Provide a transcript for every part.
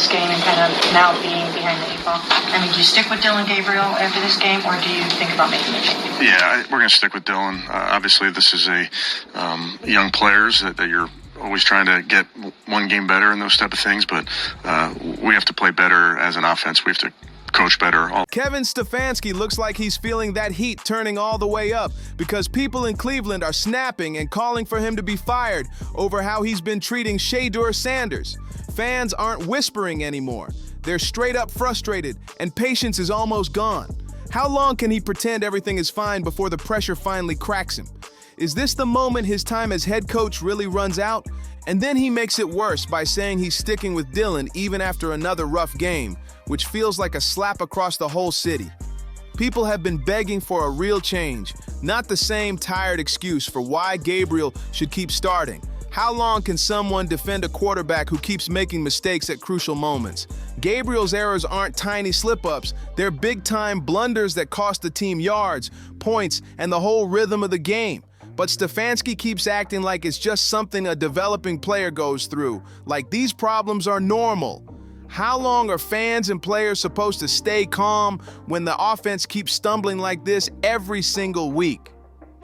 this game and kind of now being behind the 8 ball? I mean, do you stick with Dillon Gabriel after this game, or do you think about making a change? Yeah, we're going to stick with Dillon. Obviously, this is a young players that you're always trying to get one game better and those type of things, but we have to play better as an offense. We have to coach better. Kevin Stefanski looks like he's feeling that heat turning all the way up because people in Cleveland are snapping and calling for him to be fired over how he's been treating Shedeur Sanders. Fans aren't whispering anymore. They're straight up frustrated, and patience is almost gone. How long can he pretend everything is fine before the pressure finally cracks him? Is this the moment his time as head coach really runs out? And then he makes it worse by saying he's sticking with Dillon even after another rough game, which feels like a slap across the whole city. People have been begging for a real change, not the same tired excuse for why Gabriel should keep starting. How long can someone defend a quarterback who keeps making mistakes at crucial moments? Gabriel's errors aren't tiny slip-ups, they're big-time blunders that cost the team yards, points, and the whole rhythm of the game. But Stefanski keeps acting like it's just something a developing player goes through, like these problems are normal. How long are fans and players supposed to stay calm when the offense keeps stumbling like this every single week?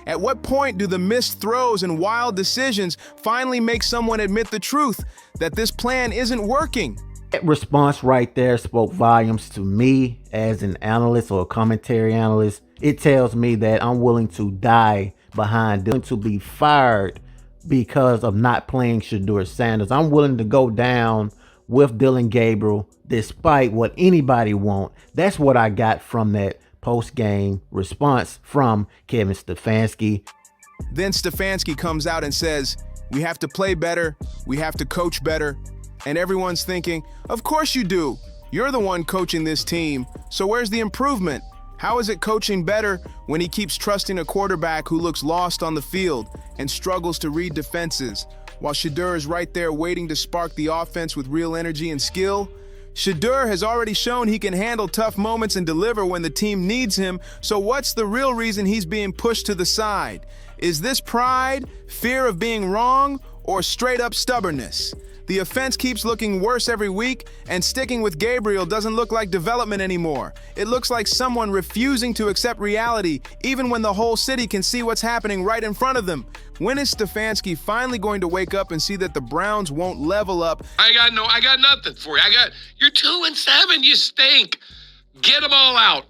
At what point do the missed throws and wild decisions finally make someone admit the truth that this plan isn't working? That response right there spoke volumes to me as an analyst or a commentary analyst. It tells me that I'm willing to die behind Dillon, to be fired because of not playing Shedeur Sanders. I'm willing to go down with Dillon Gabriel despite what anybody want. That's what I got from that post-game response from Kevin Stefanski. Then Stefanski comes out and says, we have to play better, we have to coach better. And everyone's thinking, of course you do. You're the one coaching this team, so where's the improvement? How is it coaching better when he keeps trusting a quarterback who looks lost on the field and struggles to read defenses, while Shadur is right there waiting to spark the offense with real energy and skill? Shadur has already shown he can handle tough moments and deliver when the team needs him, so what's the real reason he's being pushed to the side? Is this pride, fear of being wrong, or straight-up stubbornness? The offense keeps looking worse every week, and sticking with Gabriel doesn't look like development anymore. It looks like someone refusing to accept reality, even when the whole city can see what's happening right in front of them. When is Stefanski finally going to wake up and see that the Browns won't level up? I got nothing for you. You're 2-7. You stink. Get them all out.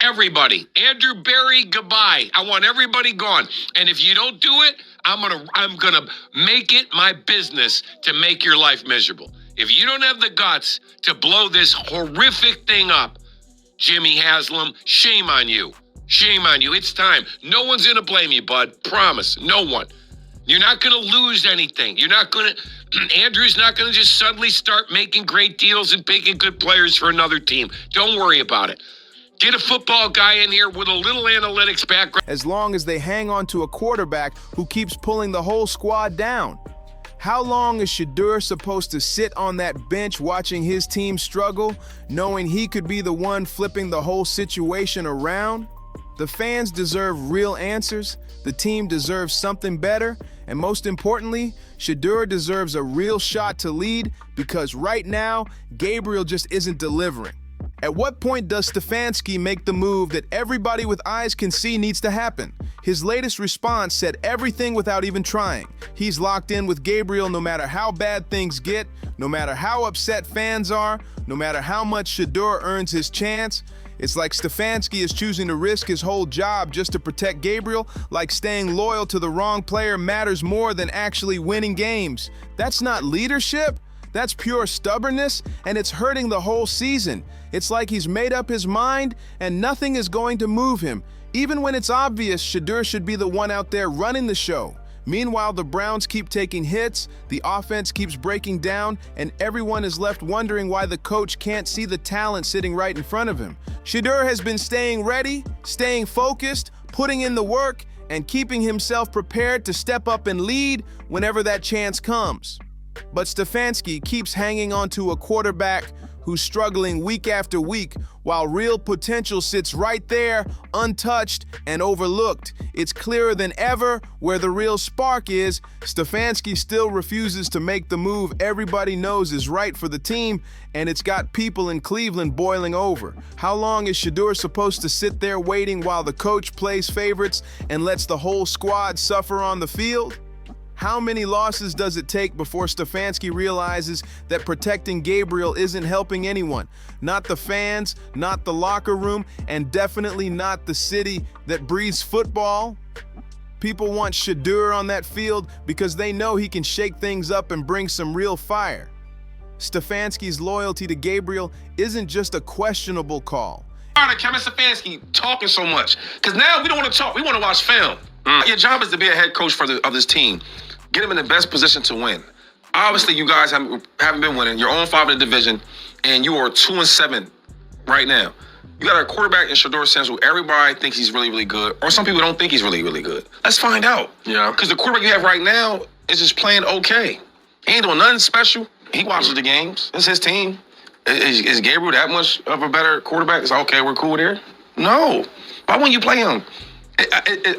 Everybody. Andrew Berry, goodbye. I want everybody gone. And if you don't do it, I'm gonna make it my business to make your life miserable. If you don't have the guts to blow this horrific thing up, Jimmy Haslam, shame on you. Shame on you. It's time. No one's gonna blame you, bud. Promise. No one. You're not gonna lose anything. Andrew's not gonna just suddenly start making great deals and picking good players for another team. Don't worry about it. Get a football guy in here with a little analytics background. As long as they hang on to a quarterback who keeps pulling the whole squad down. How long is Shadur supposed to sit on that bench watching his team struggle, knowing he could be the one flipping the whole situation around? The fans deserve real answers, the team deserves something better, and most importantly, Shadur deserves a real shot to lead because right now, Gabriel just isn't delivering. At what point does Stefanski make the move that everybody with eyes can see needs to happen? His latest response said everything without even trying. He's locked in with Gabriel no matter how bad things get, no matter how upset fans are, no matter how much Shadur earns his chance. It's like Stefanski is choosing to risk his whole job just to protect Gabriel, like staying loyal to the wrong player matters more than actually winning games. That's not leadership. That's pure stubbornness, and it's hurting the whole season. It's like he's made up his mind, and nothing is going to move him. Even when it's obvious Shadur should be the one out there running the show. Meanwhile, the Browns keep taking hits, the offense keeps breaking down, and everyone is left wondering why the coach can't see the talent sitting right in front of him. Shadur has been staying ready, staying focused, putting in the work, and keeping himself prepared to step up and lead whenever that chance comes. But Stefanski keeps hanging on to a quarterback who's struggling week after week, while real potential sits right there, untouched and overlooked. It's clearer than ever where the real spark is. Stefanski still refuses to make the move everybody knows is right for the team, and it's got people in Cleveland boiling over. How long is Shadur supposed to sit there waiting while the coach plays favorites and lets the whole squad suffer on the field? How many losses does it take before Stefanski realizes that protecting Gabriel isn't helping anyone? Not the fans, not the locker room, and definitely not the city that breathes football. People want Shadur on that field because they know he can shake things up and bring some real fire. Stefanski's loyalty to Gabriel isn't just a questionable call. Tired of Kevin Stefanski talking so much, because now we don't want to talk. We want to watch film. Your job is to be a head coach of this team. Get them in the best position to win. Obviously, you guys haven't been winning. You're 0-5 in the division, and you are 2-7 right now. You got a quarterback in Shedeur Sanders who everybody thinks he's really, really good, or some people don't think he's really, really good. Let's find out. Yeah. Because the quarterback you have right now is just playing okay. He ain't doing nothing special. He watches the games. It's his team. Is Gabriel that much of a better quarterback? It's okay, we're cool there? No. Why wouldn't you play him?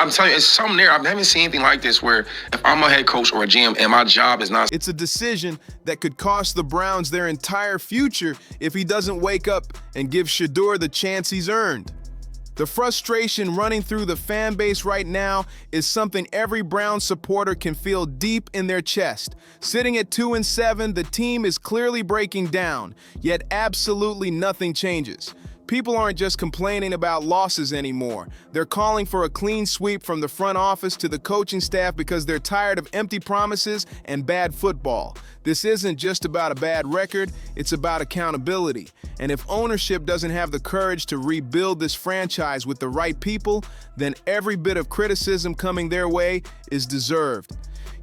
I'm telling you, it's something there. I haven't seen anything like this where if I'm a head coach or a GM and my job is not... It's a decision that could cost the Browns their entire future if he doesn't wake up and give Shadur the chance he's earned. The frustration running through the fan base right now is something every Browns supporter can feel deep in their chest. Sitting at 2-7, the team is clearly breaking down, yet absolutely nothing changes. People aren't just complaining about losses anymore. They're calling for a clean sweep from the front office to the coaching staff because they're tired of empty promises and bad football. This isn't just about a bad record, it's about accountability. And if ownership doesn't have the courage to rebuild this franchise with the right people, then every bit of criticism coming their way is deserved.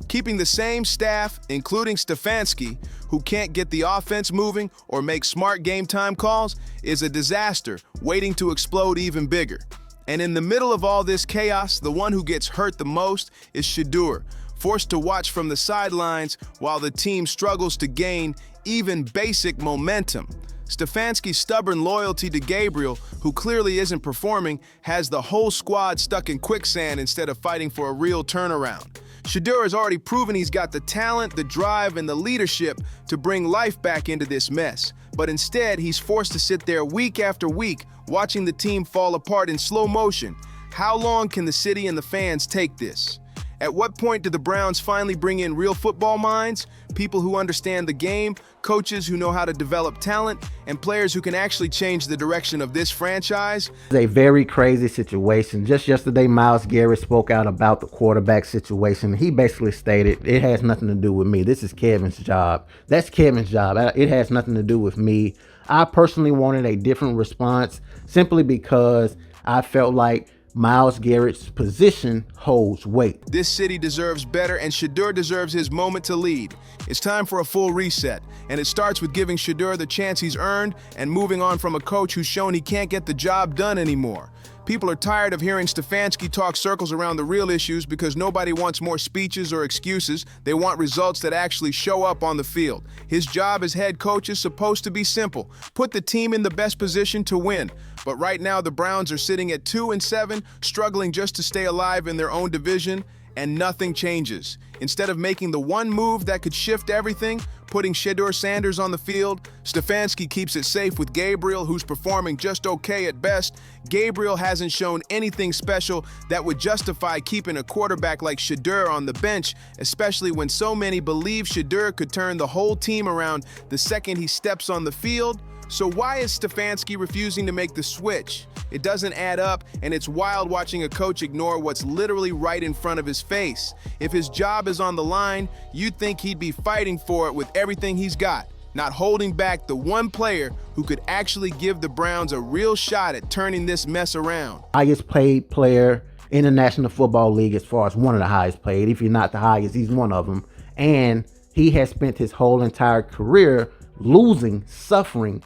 Keeping the same staff, including Stefanski, who can't get the offense moving or make smart game time calls, is a disaster waiting to explode even bigger. And in the middle of all this chaos, the one who gets hurt the most is Shadur, forced to watch from the sidelines while the team struggles to gain even basic momentum. Stefanski's stubborn loyalty to Gabriel, who clearly isn't performing, has the whole squad stuck in quicksand instead of fighting for a real turnaround. Shadur has already proven he's got the talent, the drive, and the leadership to bring life back into this mess. But instead, he's forced to sit there week after week, watching the team fall apart in slow motion. How long can the city and the fans take this? At what point do the Browns finally bring in real football minds, people who understand the game, coaches who know how to develop talent, and players who can actually change the direction of this franchise? It's a very crazy situation. Just yesterday, Myles Garrett spoke out about the quarterback situation. He basically stated, it has nothing to do with me. This is Kevin's job. That's Kevin's job. It has nothing to do with me. I personally wanted a different response simply because I felt like Myles Garrett's position holds weight. This city deserves better, and Shadur deserves his moment to lead. It's time for a full reset, and it starts with giving Shadur the chance he's earned and moving on from a coach who's shown he can't get the job done anymore. People are tired of hearing Stefanski talk circles around the real issues because nobody wants more speeches or excuses. They want results that actually show up on the field. His job as head coach is supposed to be simple: put the team in the best position to win. But right now, the Browns are sitting at 2-7, struggling just to stay alive in their own division, and nothing changes. Instead of making the one move that could shift everything, putting Shedeur Sanders on the field, Stefanski keeps it safe with Gabriel, who's performing just okay at best. Gabriel hasn't shown anything special that would justify keeping a quarterback like Shadur on the bench, especially when so many believe Shadur could turn the whole team around the second he steps on the field. So why is Stefanski refusing to make the switch? It doesn't add up, and it's wild watching a coach ignore what's literally right in front of his face. If his job is on the line, you'd think he'd be fighting for it with everything he's got, not holding back the one player who could actually give the Browns a real shot at turning this mess around. Highest paid player in the National Football League, as far as one of the highest paid. If you're not the highest, he's one of them. And he has spent his whole entire career losing, suffering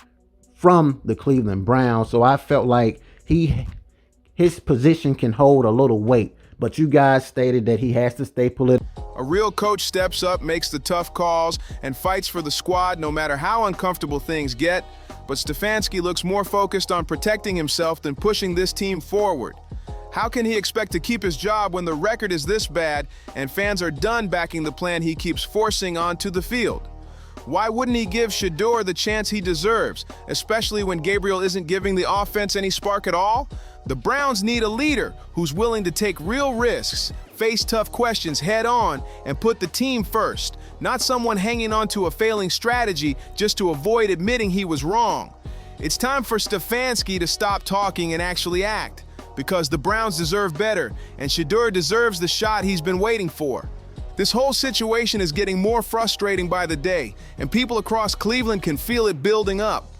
from the Cleveland Browns. So I felt like his position can hold a little weight. But you guys stated that he has to stay political. A real coach steps up, makes the tough calls, and fights for the squad no matter how uncomfortable things get. but Stefanski looks more focused on protecting himself than pushing this team forward. How can he expect to keep his job when the record is this bad and fans are done backing the plan he keeps forcing onto the field? Why wouldn't he give Shadur the chance he deserves, especially when Gabriel isn't giving the offense any spark at all? The Browns need a leader who's willing to take real risks, face tough questions head on, and put the team first, not someone hanging on to a failing strategy just to avoid admitting he was wrong. It's time for Stefanski to stop talking and actually act, because the Browns deserve better, and Shadur deserves the shot he's been waiting for. This whole situation is getting more frustrating by the day, and people across Cleveland can feel it building up.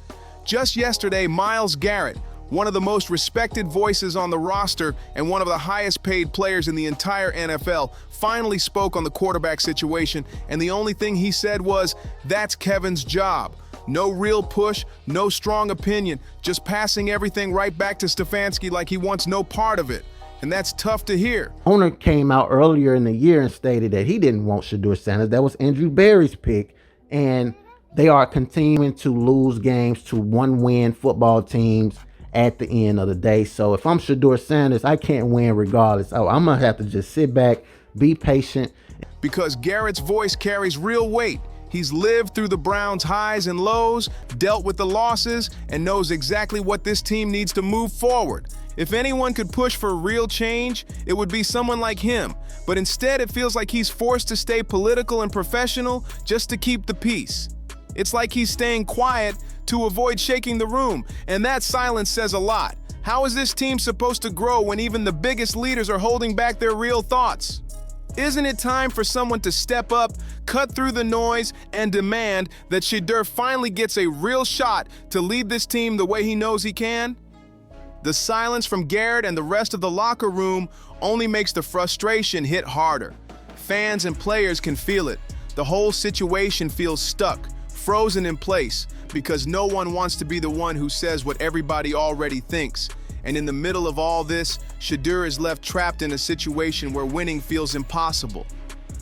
Just yesterday, Myles Garrett, one of the most respected voices on the roster and one of the highest paid players in the entire NFL, finally spoke on the quarterback situation, and the only thing he said was, "That's Kevin's job." No real push, no strong opinion, just passing everything right back to Stefanski like he wants no part of it. And that's tough to hear. Owner came out earlier in the year and stated that he didn't want Shedeur Sanders. That was Andrew Berry's pick. And they are continuing to lose games to one-win football teams at the end of the day. So if I'm Shedeur Sanders, I can't win regardless. Oh, I'm going to have to just sit back, be patient. Because Garrett's voice carries real weight. He's lived through the Browns' highs and lows, dealt with the losses, and knows exactly what this team needs to move forward. If anyone could push for real change, it would be someone like him. But instead, it feels like he's forced to stay political and professional just to keep the peace. It's like he's staying quiet to avoid shaking the room, and that silence says a lot. How is this team supposed to grow when even the biggest leaders are holding back their real thoughts? Isn't it time for someone to step up, cut through the noise, and demand that Shadur finally gets a real shot to lead this team the way he knows he can? The silence from Garrett and the rest of the locker room only makes the frustration hit harder. Fans and players can feel it. The whole situation feels stuck, frozen in place, because no one wants to be the one who says what everybody already thinks. And in the middle of all this, Shadur is left trapped in a situation where winning feels impossible.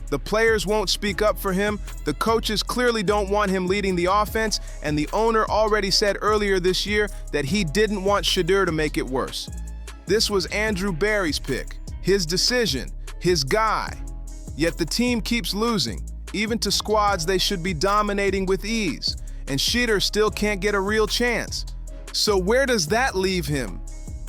The players won't speak up for him, the coaches clearly don't want him leading the offense, and the owner already said earlier this year that he didn't want Shadur to make it worse. This was Andrew Berry's pick, his decision, his guy. Yet the team keeps losing, even to squads they should be dominating with ease, and Shadur still can't get a real chance. So where does that leave him?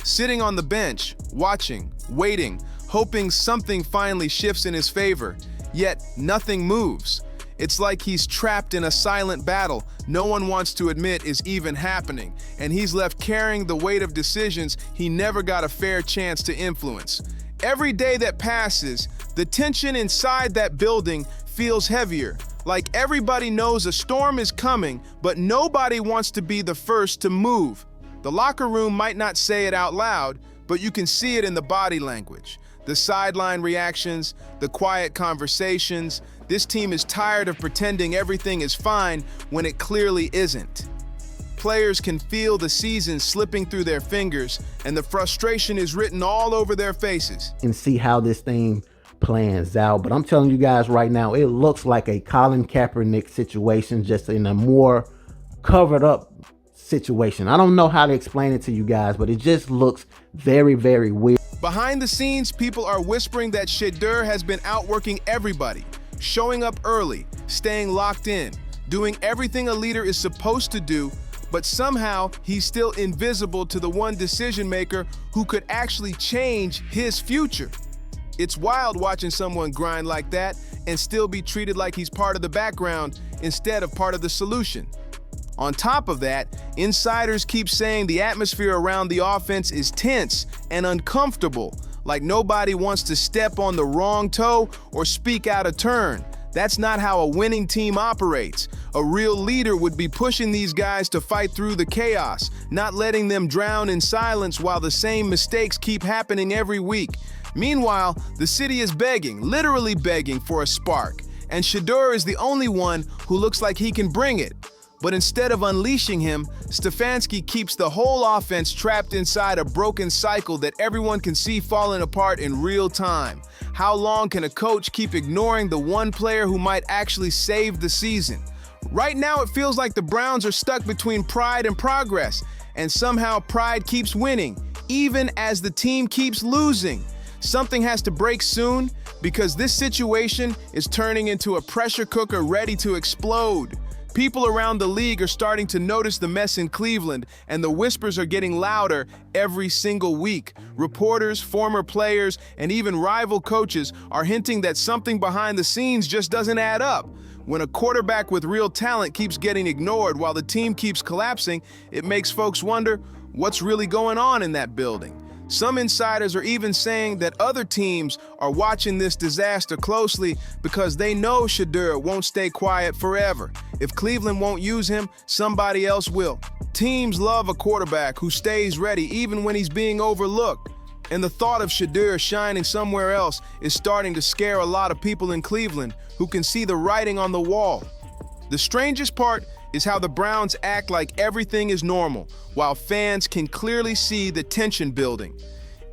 Sitting on the bench, watching, waiting, hoping something finally shifts in his favor, yet nothing moves. It's like he's trapped in a silent battle no one wants to admit is even happening, and he's left carrying the weight of decisions he never got a fair chance to influence. Every day that passes, the tension inside that building feels heavier, like everybody knows a storm is coming, but nobody wants to be the first to move. The locker room might not say it out loud, but you can see it in the body language. The sideline reactions, the quiet conversations. This team is tired of pretending everything is fine when it clearly isn't. Players can feel the season slipping through their fingers, and the frustration is written all over their faces. And see how this thing plans out. But I'm telling you guys right now, it looks like a Colin Kaepernick situation, just in a more covered up situation. I don't know how to explain it to you guys, but it just looks very, very weird. Behind the scenes, people are whispering that Shadur has been outworking everybody, showing up early, staying locked in, doing everything a leader is supposed to do, but somehow he's still invisible to the one decision maker who could actually change his future. It's wild watching someone grind like that and still be treated like he's part of the background instead of part of the solution. On top of that, insiders keep saying the atmosphere around the offense is tense and uncomfortable, like nobody wants to step on the wrong toe or speak out of turn. That's not how a winning team operates. A real leader would be pushing these guys to fight through the chaos, not letting them drown in silence while the same mistakes keep happening every week. Meanwhile, the city is begging, literally begging for a spark, and Shadur is the only one who looks like he can bring it. But instead of unleashing him, Stefanski keeps the whole offense trapped inside a broken cycle that everyone can see falling apart in real time. How long can a coach keep ignoring the one player who might actually save the season? Right now, it feels like the Browns are stuck between pride and progress, and somehow pride keeps winning, even as the team keeps losing. Something has to break soon, because this situation is turning into a pressure cooker ready to explode. People around the league are starting to notice the mess in Cleveland, and the whispers are getting louder every single week. Reporters, former players, and even rival coaches are hinting that something behind the scenes just doesn't add up. When a quarterback with real talent keeps getting ignored while the team keeps collapsing, it makes folks wonder what's really going on in that building. Some insiders are even saying that other teams are watching this disaster closely because they know Shadur won't stay quiet forever. If Cleveland won't use him, somebody else will. Teams love a quarterback who stays ready even when he's being overlooked. And the thought of Shadur shining somewhere else is starting to scare a lot of people in Cleveland who can see the writing on the wall. The strangest part is how the Browns act like everything is normal, while fans can clearly see the tension building.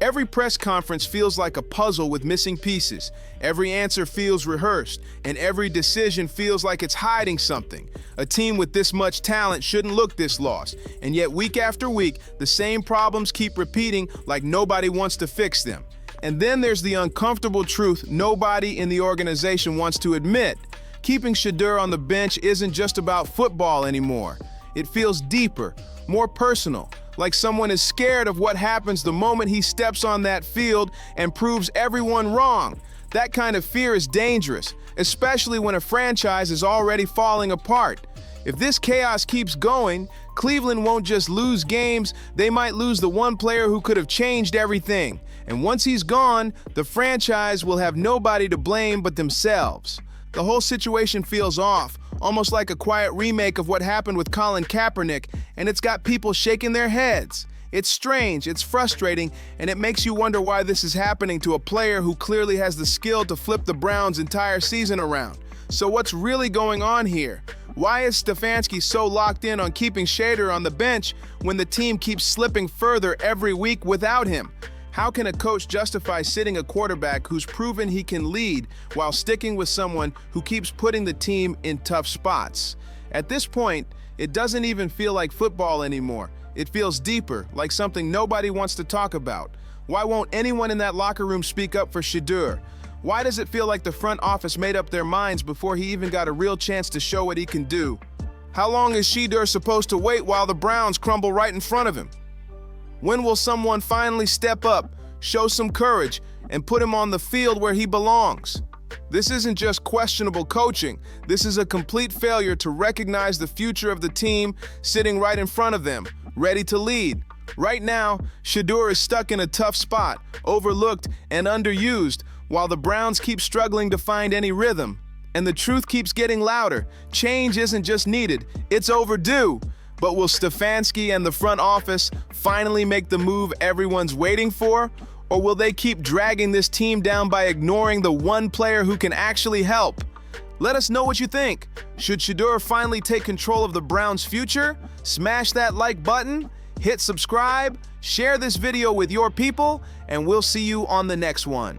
Every press conference feels like a puzzle with missing pieces. Every answer feels rehearsed, and every decision feels like it's hiding something. A team with this much talent shouldn't look this lost, and yet week after week, the same problems keep repeating like nobody wants to fix them. And then there's the uncomfortable truth nobody in the organization wants to admit. Keeping Shadur on the bench isn't just about football anymore. It feels deeper, more personal, like someone is scared of what happens the moment he steps on that field and proves everyone wrong. That kind of fear is dangerous, especially when a franchise is already falling apart. If this chaos keeps going, Cleveland won't just lose games, they might lose the one player who could have changed everything. And once he's gone, the franchise will have nobody to blame but themselves. The whole situation feels off, almost like a quiet remake of what happened with Colin Kaepernick, and it's got people shaking their heads. It's strange, it's frustrating, and it makes you wonder why this is happening to a player who clearly has the skill to flip the Browns' entire season around. So what's really going on here? Why is Stefanski so locked in on keeping Shadur on the bench when the team keeps slipping further every week without him? How can a coach justify sitting a quarterback who's proven he can lead while sticking with someone who keeps putting the team in tough spots? At this point, it doesn't even feel like football anymore. It feels deeper, like something nobody wants to talk about. Why won't anyone in that locker room speak up for Shadur? Why does it feel like the front office made up their minds before he even got a real chance to show what he can do? How long is Shedeur supposed to wait while the Browns crumble right in front of him? When will someone finally step up, show some courage, and put him on the field where he belongs? This isn't just questionable coaching. This is a complete failure to recognize the future of the team sitting right in front of them, ready to lead. Right now, Shadur is stuck in a tough spot, overlooked and underused, while the Browns keep struggling to find any rhythm. And the truth keeps getting louder. Change isn't just needed, it's overdue. But will Stefanski and the front office finally make the move everyone's waiting for? Or will they keep dragging this team down by ignoring the one player who can actually help? Let us know what you think. Should Shadur finally take control of the Browns' future? Smash that like button, hit subscribe, share this video with your people, and we'll see you on the next one.